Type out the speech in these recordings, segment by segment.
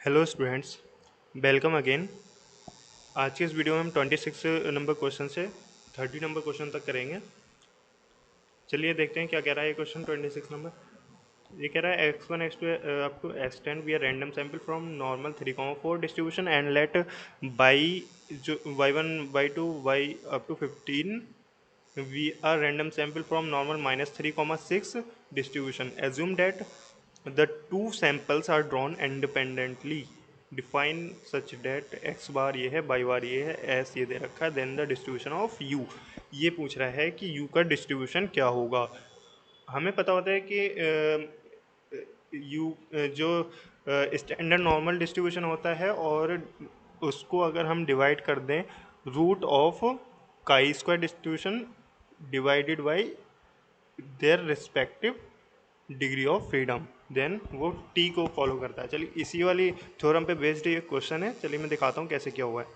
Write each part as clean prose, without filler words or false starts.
Hello students, welcome again. आज के इस वीडियो में हम 26 नंबर क्वेश्चन से 30 नंबर क्वेश्चन तक करेंगे। चलिए देखते हैं क्या कह रहा है ये क्वेश्चन 26 नंबर। ये कह रहा है x1 x2 up to x10 we are random sample from normal 3,4 distribution and let by जो y1 y2 y up to 15 we are random sample from normal -3,6 distribution. Assume that the two samples are drawn independently. Define such that x बार ये है, y बार ये है, s ये दे रखा है, then the distribution of u. ये पूछ रहा है कि u का डिस्ट्रीब्यूशन क्या होगा। हमें पता होता है कि यू जो स्टैंडर्ड नॉर्मल डिस्ट्रीब्यूशन होता है और उसको अगर हम डिवाइड कर दें root of chi square distribution divided by their respective degree of freedom, then वो टी को फॉलो करता है। चलिए इसी वाली थ्योरम पे बेस्ड ये क्वेश्चन है। चलिए मैं दिखाता हूँ कैसे क्या हुआ है।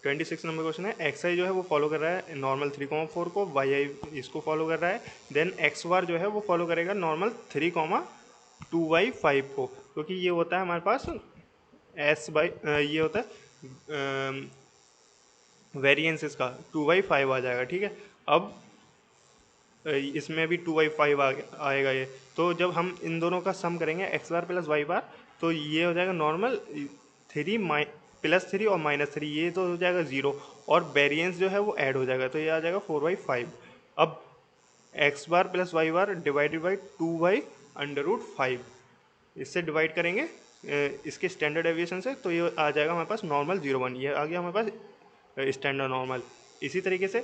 26 नंबर क्वेश्चन है। एक्स आई जो है वो फॉलो कर रहा है नॉर्मल 3,4 को, वाई आई इसको फॉलो कर रहा है, देन एक्स बार जो है वो फॉलो करेगा नॉर्मल 3,2y5 को, क्योंकि ये होता है हमारे पास एस बाई ये होता है वेरिएंस इसका 2/5 आ जाएगा। ठीक है, अब इसमें भी 2/5 आएगा ये। तो जब हम इन दोनों का सम करेंगे एक्स बार प्लस वाई बार, तो ये हो जाएगा नॉर्मल 3 +3 और -3, ये तो हो जाएगा 0, और वेरिएंस जो है वो ऐड हो जाएगा, तो ये आ जाएगा 4/5। अब X bar plus Y bar divided by 2/√5, इससे डिवाइड करेंगे इसके स्टैंडर्ड एविएशन से, तो ये आ जाएगा हमारे पास नॉर्मल 0, 1, ये आ गया हमारे पास स्टैंडर्ड नॉर्मल। इसी तरीके से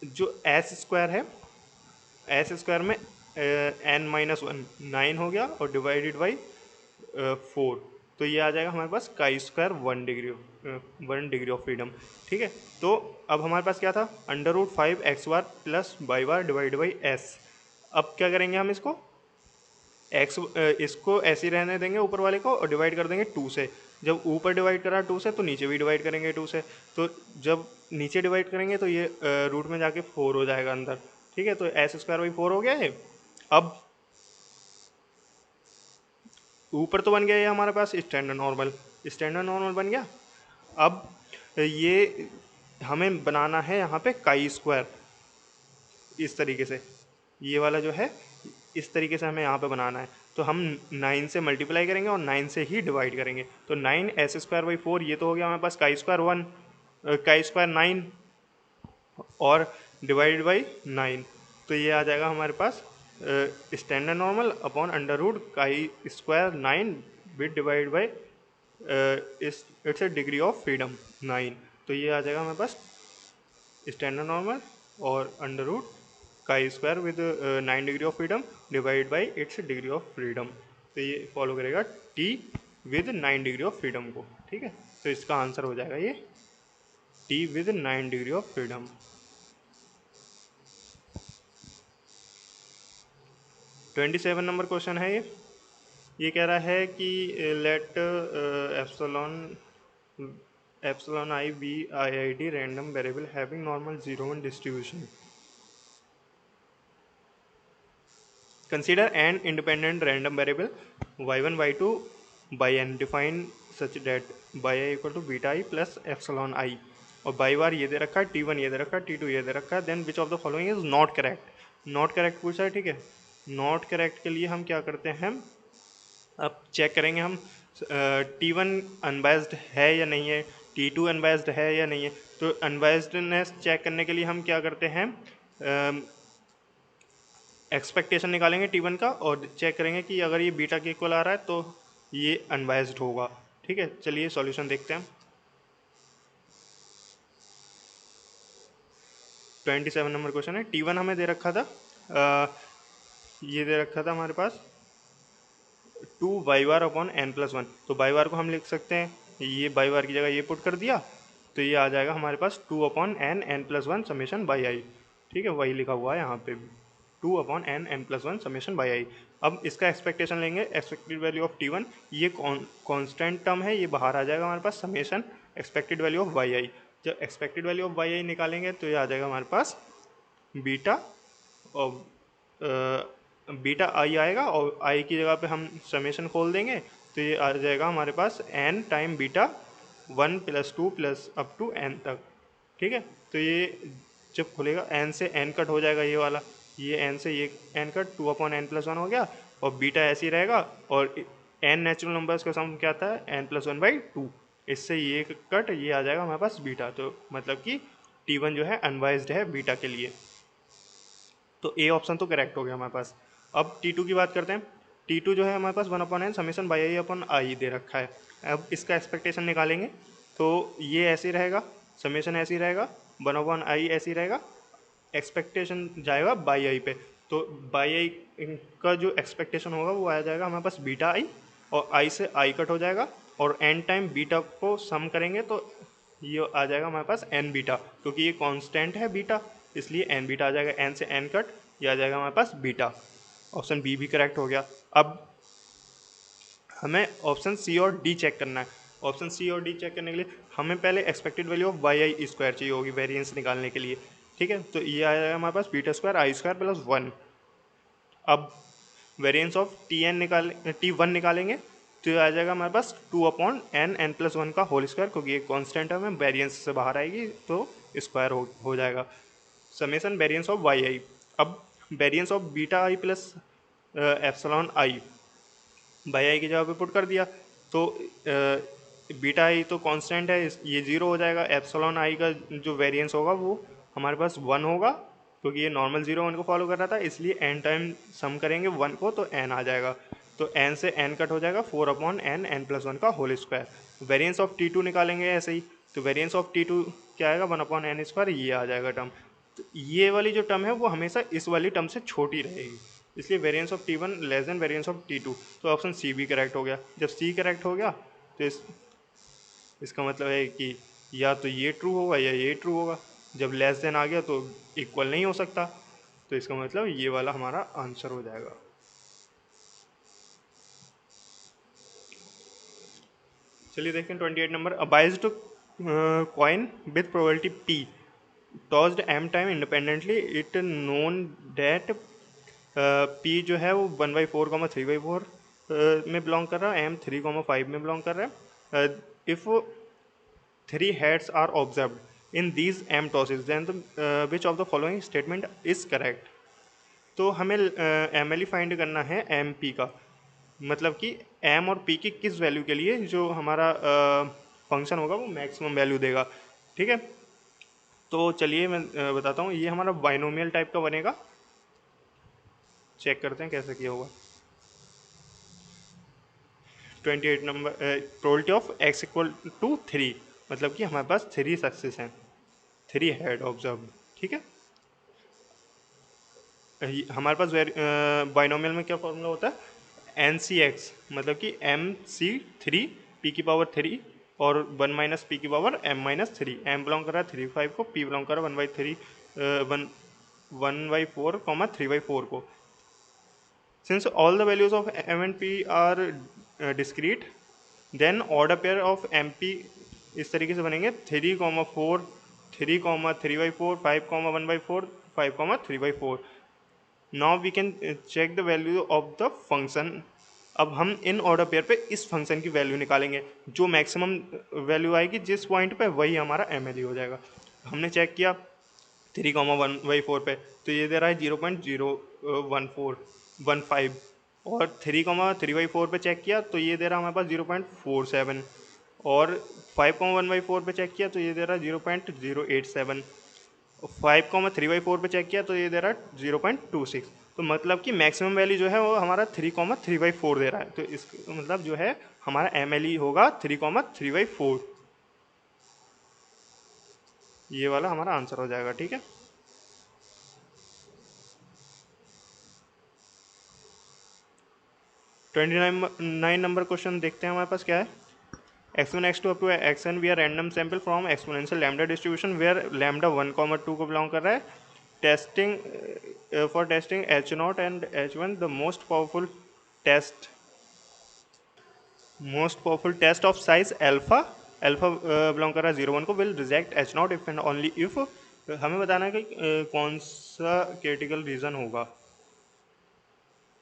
जो एस स्क्वायर है, एस स्क्वायर में n-1 9 हो गया और डिवाइडेड बाई 4, तो ये आ जाएगा हमारे पास chi square 1 degree of freedom. ठीक है, तो अब हमारे पास क्या था, √5 X bar plus Y bar divide by S. अब क्या करेंगे हम इसको एक्स इसको ऐसे ही रहने देंगे ऊपर वाले को और डिवाइड कर देंगे 2 से। जब ऊपर डिवाइड करा 2 से तो नीचे भी डिवाइड करेंगे 2 से, तो जब नीचे डिवाइड करेंगे तो ये रूट में जाके 4 हो जाएगा अंदर। ठीक है, तो एस स्क्वायर बाई 4 हो गया है। अब ऊपर तो बन गया ये हमारे पास स्टैंडर्ड नॉर्मल बन गया। अब ये हमें बनाना है यहाँ पे काई स्क्वायर, इस तरीके से ये वाला जो है इस तरीके से हमें यहाँ पे बनाना है। तो हम 9 से मल्टीप्लाई करेंगे और 9 से ही डिवाइड करेंगे, तो 9 s² बाई 4, ये तो हो गया हमारे पास काई स्क्वायर 1, काई स्क्वायर 9 और डिवाइडेड बाई 9, तो ये आ जाएगा हमारे पास standard normal upon under root chi square 9 with divide by its a degree of freedom 9, तो ये आ जाएगा हमारे पास स्टैंडर्ड नॉर्मल और under root chi square with 9 degree of freedom divide by its degree of freedom, तो ये follow करेगा T with 9 degree of freedom को। ठीक है, तो इसका आंसर हो जाएगा ये T with 9 degree of freedom. 27 number question है ये कह रहा है कि let epsilon epsilon I B I I D random variable having normal 0, 1 distribution. Consider an independent random variable y1 y2 by n define such that y i equal to beta I plus epsilon I, और y बार ये दे रखा है, t1 ये दे रखा है, t2 ये दे रखा है, then which of the following is not correct. Not correct पूछा है। ठीक है, नॉट करेक्ट के लिए हम क्या करते हैं, अब चेक करेंगे हम t1 अनबायस्ड है या नहीं है, t2 अनबायस्ड है या नहीं है। तो अनबायस्डनेस चेक करने के लिए हम क्या करते हैं, एक्सपेक्टेशन निकालेंगे T1 का और चेक करेंगे कि अगर ये बीटा के इक्वल आ रहा है तो ये अनबायस्ड होगा। ठीक है, चलिए सॉल्यूशन देखते हैं। 27 नंबर क्वेश्चन है। T1 हमें दे रखा था, ये दे रखा था हमारे पास 2 y बार अपॉन n+1, तो y बार को हम लिख सकते हैं, ये y बार की जगह ये पुट कर दिया, तो ये आ जाएगा हमारे पास 2/n+1 समेशन बाई आई। ठीक है, वही लिखा हुआ है यहाँ पे भी 2/n+1 समेशन बाई आई। अब इसका एक्सपेक्टेशन लेंगे, एक्सपेक्टेड वैल्यू ऑफ T1, ये कांस्टेंट टर्म है, ये बाहर आ जाएगा हमारे पास summation expected value of Y I. जब expected value of Y I निकालेंगे तो ये आ जाएगा हमारे पास बीटा और बीटा आई आएगा और आई की जगह पे हम समेशन खोल देंगे तो ये आ जाएगा हमारे पास N time beta 1+2 plus up to N तक। ठीक है, तो ये जब खुलेगा एन से एन कट हो जाएगा ये वाला, ये एन से ये एन कट 2/n+1 हो गया और बीटा ऐसे ही रहेगा। और एन नेचुरल नंबर्स का सम क्या आता है n+1/2, इससे ये कट ये आ जाएगा हमारे पास बीटा। तो मतलब कि T1 जो है अनवाइज्ड है बीटा के लिए। तो ए ऑप्शन तो करेक्ट हो गया हमारे पास। अब T2 की बात करते हैं। T2 जो है हमारे पास 1/n summation by I upon I दे रखा है। अब इसका एक्सपेक्टेशन निकालेंगे तो ये ऐसे ही रहेगा, समेशन ऐसे ही रहेगा, 1/i ऐसे ही रहेगा, एक्सपेक्टेशन जाएगा बाई आई पे। तो बाई आई का जो एक्सपेक्टेशन होगा वो आ जाएगा हमारे पास बीटा आई, और आई से आई कट हो जाएगा और एन टाइम बीटा को सम करेंगे तो ये आ जाएगा हमारे पास एन बीटा, क्योंकि ये कांस्टेंट है बीटा इसलिए एन बीटा आ जाएगा। एन से एन कट ये आ जाएगा हमारे पास बीटा। ऑप्शन बी भी करेक्ट हो गया। अब हमें ऑप्शन सी और डी चेक करना है। ऑप्शन सी और डी चेक करने के लिए हमें पहले expected value of Y I square चाहिए होगी वेरिएंस निकालने के लिए। ठीक है, तो ये आ जाएगा हमारे पास बीटा स्क्वायर आई स्क्वायर प्लस 1। अब वेरिएंस ऑफ T1 निकालेंगे तो ये आ जाएगा हमारे पास 2/n+1 का होल स्क्वायर, क्योंकि ये कांस्टेंट है हमें वेरिएंस से बाहर आएगी तो स्क्वायर हो जाएगा। समेशन वेरिएंस ऑफ वाई आई। अब variance of beta I plus epsilon i by I की जगह पे पुट कर दिया तो बीटा आई तो कांस्टेंट है, ये जीरो हो जाएगा। एप्सिलॉन आई का जो वेरिएंस होगा वो हमारे पास 1 होगा, क्योंकि ये नॉर्मल 0 1 को फॉलो कर रहा था, इसलिए एन टाइम सम करेंगे 1 को तो एन आ जाएगा। तो एन से एन कट हो जाएगा 4/n n+1 का whole square. Variance of T2 निकालेंगे ऐसे ही, तो वेरिएंस ऑफ T2 क्या आएगा 1/n², ये आ जाएगा टर्म। तो ये वाली जो टर्म है वो हमेशा इस वाली टर्म से छोटी रहेगी, इसलिए variance of T1 less than variance of T2। तो ऑप्शन सी भी करेक्ट हो गया। जब सी करेक्ट हो गया तो इसका मतलब है कि या तो ये ट्रू होगा या ये ट्रू होगा। जब लेस देन आ गया तो इक्वल नहीं हो सकता, तो इसका मतलब ये वाला हमारा आंसर हो जाएगा। चलिए देखते हैं 28 number. A biased coin with probability P tossed m time independently it known that P जो है वो 1/4, 3/4 में बिलोंग कर रहा है, M 3, 5 में बिलोंग कर रहा है। If 3 heads are observed in these m tosses then which of the following statement is correct। तो हमें एम एल ई फाइंड करना है एम पी का, मतलब कि एम और पी की किस वैल्यू के लिए जो हमारा फंक्शन होगा वो मैक्सिमम वैल्यू देगा। ठीक है, तो चलिए मैं बताता हूँ। ये हमारा बाइनोमियल टाइप का बनेगा, चेक करते हैं कैसे किया होगा। 28 नंबर प्रोबेबिलिटी ऑफ x = 3, मतलब कि हमारे पास 3 सक्सेस हैं, 3 हेड ऑब्जर्व। ठीक है, हमारे पास बाइनोमियल में क्या फॉर्मूला होता है एन सी एक्स, मतलब कि एम सी 3 पी की पावर 3 और 1 - पी की पावर m-3। एम बिलोंग कर रहा है 3/5 को, पी बिलोंग कर रहा है 1/3 1/4, 3/4 को। Since all the values of M and P are discrete then order pair of M P इस तरीके से बनेंगे 3,4 3,3/4 5,1/4 5,3/4। Now we can check the value of the function. अब हम इन ऑर्डर पेयर पे इस फंक्शन की वैल्यू निकालेंगे, जो मैक्सिमम वैल्यू आएगी जिस पॉइंट पे वही हमारा एम एल ई हो जाएगा। हमने चेक किया 3,1/4 पे, तो ये दे रहा है 0.01415, और 3,3/4 पे चेक किया तो ये दे रहा है हमारे पास 0.47, और 5,1/4 पे चेक किया तो ये दे रहा है 0.087, 5,3/4 पे चेक किया तो ये दे रहा है 0.26। तो मतलब कि मैक्सिमम वैल्यू जो है वो हमारा 3,3/4 दे रहा है, तो इस मतलब जो है हमारा एम एल ई होगा 3,3/4। ये वाला हमारा आंसर हो जाएगा। ठीक है, 29 नंबर क्वेश्चन देखते हैं हमारे पास क्या है। x1 x2 up to xn we are random sample from exponential lambda distribution where lambda 1, 2 को बिलोंग कर रहा है। Testing for testing h0 and h1 the most powerful test of size alpha belong कर रहा है 0, 1 को will reject h0 if and only if। हमें बताना है कि कौन सा क्रिटिकल रीजन होगा।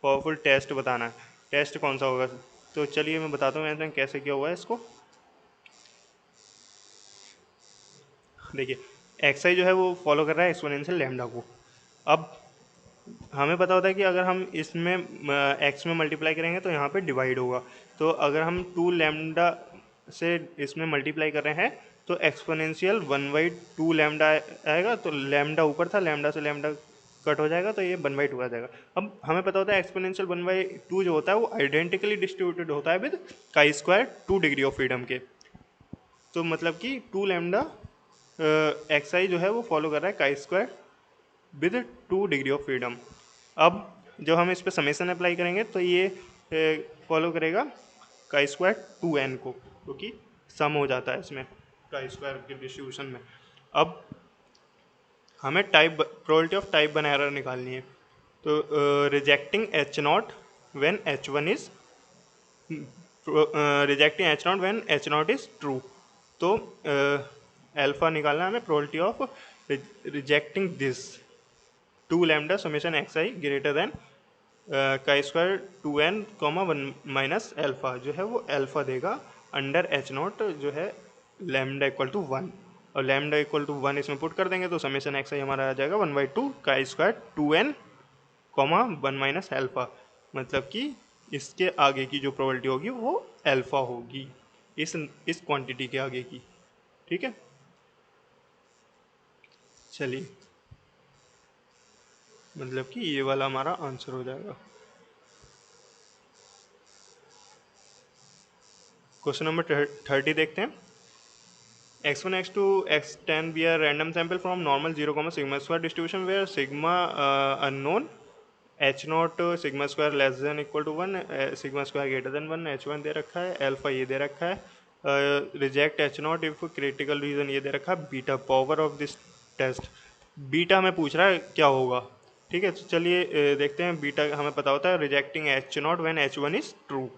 पावरफुल टेस्ट बताना है। टेस्ट कौन सा होगा? तो चलिए मैं बताता हूँ मैंने कैसे किया हुआ है इसको। देखिए एक्स जो है वो फॉलो कर रहा है एक्सपोनेंशियल लैम्डा को। अब हमें पता होता है कि अगर हम इसमें एक्स में मल्टीप्लाई करेंगे तो यहाँ पे डिवाइड होगा। तो अगर हम 2 लैम्डा से इसमें मल्टीप्लाई कर रहे हैं तो एक्सपोनेंशियल 1/2 लैम्डा आएगा। तो लैम्डा ऊपर था, लैम्डा से लैम्डा कट हो जाएगा तो ये 1/2 आ जाएगा। अब हमें पता होता है एक्सपोनेंशियल 1/2 जो होता है वो आइडेंटिकली डिस्ट्रीब्यूटेड होता है with chi square 2 degree of freedom के। तो मतलब कि 2 लैम्डा एक्स आई जो है वो फॉलो कर रहा है काई square with 2 degree of freedom. अब जब हम इस पर समेसन अप्लाई करेंगे तो ये फॉलो करेगा काई स्क्वायर 2n को, क्योंकि सम हो जाता है इसमें काई स्क्वायर के डिस्ट्रीब्यूशन में। अब हमें type probability of type one error निकालनी है। तो rejecting H not when H one is rejecting H not when H not is true. तो अल्फा निकालना है हमें probability of rejecting this 2 lambda summation x I greater than chi square 2n comma 1 minus alpha जो है वो alpha देगा under H not जो है लैम्डा इक्वल टू 1। और लैम्डा इक्वल टू 1 इसमें पुट कर देंगे तो समेशन एक्स आई हमारा आ जाएगा 1/2 chi square 2n comma 1 minus alpha. मतलब कि इसके आगे की जो प्रोबेबिलिटी होगी वो अल्फा होगी इस क्वांटिटी के आगे की। ठीक है, चलिए मतलब कि ये वाला हमारा आंसर हो जाएगा। क्वेश्चन नंबर 30 देखते हैं। x1 x2 x10 be a random sample from normal 0 sigma square distribution where sigma unknown h not sigma square less than equal to 1 sigma square greater than 1 h1 दे रखा है, alpha ये दे रखा है, reject H not if critical region ये दे रखा है, beta power of this test. Beta हमें पूछ रहा है क्या होगा। ठीक है, तो चलिए देखते हैं। बीटा हमें पता होता है rejecting H not when H one is true,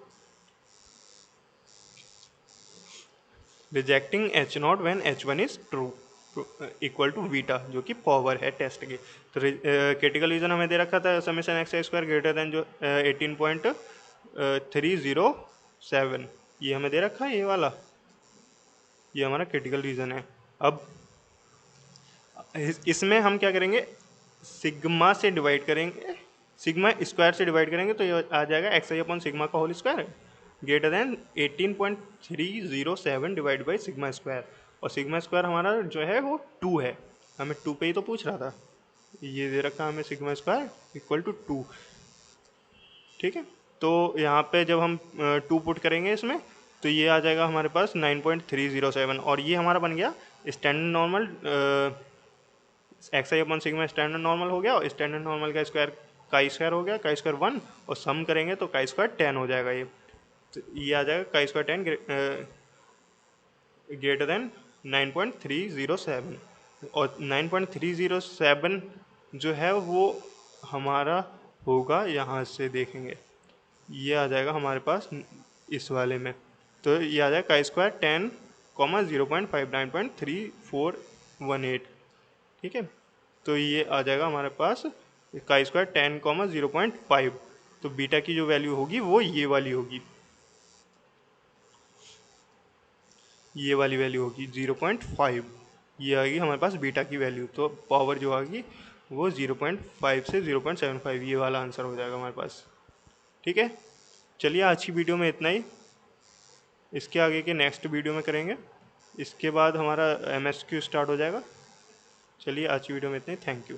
rejecting H not when H one is true equal to beta जो कि पावर है टेस्ट की। तो क्रिटिकल रीजन हमें दे रखा था summation x square greater then जो 18.307 ये हमें दे रखा है, ये वाला ये हमारा क्रिटिकल रीजन है। अब इसमें हम क्या करेंगे, सिग्मा से डिवाइड करेंगे, सिग्मा स्क्वायर से डिवाइड करेंगे तो ये आ जाएगा एक्स आई अपॉन सिग्मा का whole square greater than 18.307 divide by sigma square. और सिग्मा स्क्वायर हमारा जो है वो 2 है, हमें 2 पे ही तो पूछ रहा था, ये दे रखा हमें सिग्मा स्क्वायर इक्वल टू 2। ठीक है, तो यहाँ पे जब हम 2 पुट करेंगे इसमें तो ये आ जाएगा हमारे पास 9.307 और ये हमारा बन गया standard normal. X I upon sigma standard normal हो गया और स्टैंडर्ड नॉर्मल का स्क्वायर काई स्क्वायर हो गया, काई स्क्वायर 1 और सम करेंगे तो काई स्क्वायर 10 हो जाएगा। ये तो ये आ जाएगा काई स्क्वायर 10 ग्रेटर देन 9.307 और 9.307 जो है वो हमारा होगा, यहाँ से देखेंगे ये आ जाएगा हमारे पास इस वाले में। तो ये आ जाएगा काई स्क्वायर 10 कॉमा 0.59.3418। ठीक है, तो ये आ जाएगा हमारे पास काई स्क्वायर 10 कॉमा 0.5। तो बीटा की जो वैल्यू होगी वो ये वाली होगी, ये वाली वैल्यू होगी 0.5। ये आएगी हमारे पास बीटा की वैल्यू, तो पावर जो आएगी वो 0.5 से 0.75 ये वाला आंसर हो जाएगा हमारे पास। ठीक है, चलिए आज की वीडियो में इतना ही, इसके आगे के नेक्स्ट वीडियो में करेंगे, इसके बाद हमारा MSQ स्टार्ट हो जाएगा। चलिए आज की वीडियो में इतना ही, थैंक यू।